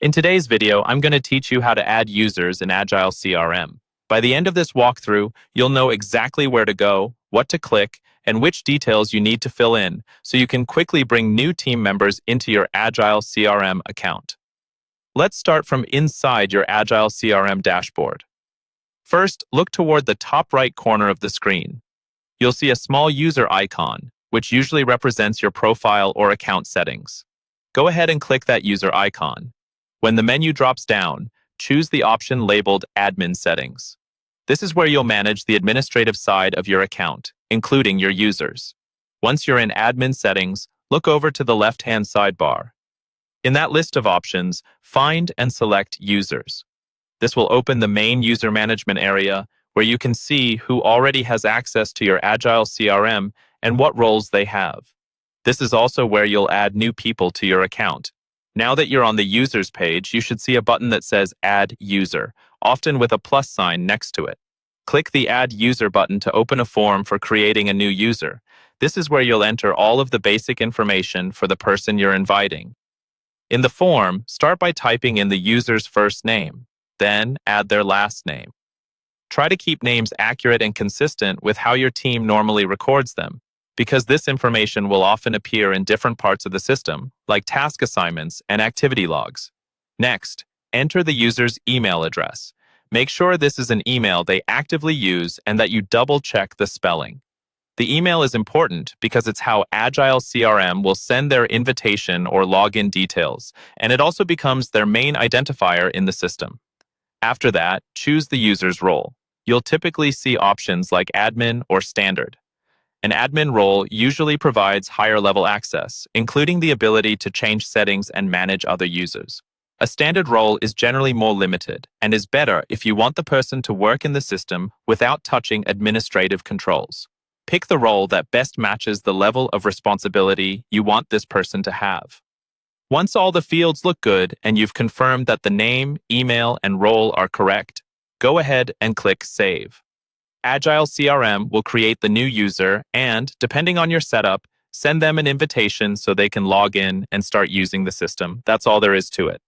In today's video, I'm going to teach you how to add users in Agile CRM. By the end of this walkthrough, you'll know exactly where to go, what to click, and which details you need to fill in so you can quickly bring new team members into your Agile CRM account. Let's start from inside your Agile CRM dashboard. First, look toward the top right corner of the screen. You'll see a small user icon, which usually represents your profile or account settings. Go ahead and click that user icon. When the menu drops down, choose the option labeled Admin Settings. This is where you'll manage the administrative side of your account, including your users. Once you're in Admin Settings, look over to the left-hand sidebar. In that list of options, find and select Users. This will open the main user management area where you can see who already has access to your Agile CRM and what roles they have. This is also where you'll add new people to your account. Now that you're on the Users page, you should see a button that says Add User, often with a plus sign next to it. Click the Add User button to open a form for creating a new user. This is where you'll enter all of the basic information for the person you're inviting. In the form, start by typing in the user's first name, then add their last name. Try to keep names accurate and consistent with how your team normally records them, because this information will often appear in different parts of the system, like task assignments and activity logs. Next, enter the user's email address. Make sure this is an email they actively use and that you double-check the spelling. The email is important because it's how Agile CRM will send their invitation or login details, and it also becomes their main identifier in the system. After that, choose the user's role. You'll typically see options like Admin or Standard. An admin role usually provides higher-level access, including the ability to change settings and manage other users. A standard role is generally more limited and is better if you want the person to work in the system without touching administrative controls. Pick the role that best matches the level of responsibility you want this person to have. Once all the fields look good and you've confirmed that the name, email, and role are correct, go ahead and click Save. Agile CRM will create the new user and, depending on your setup, send them an invitation so they can log in and start using the system. That's all there is to it.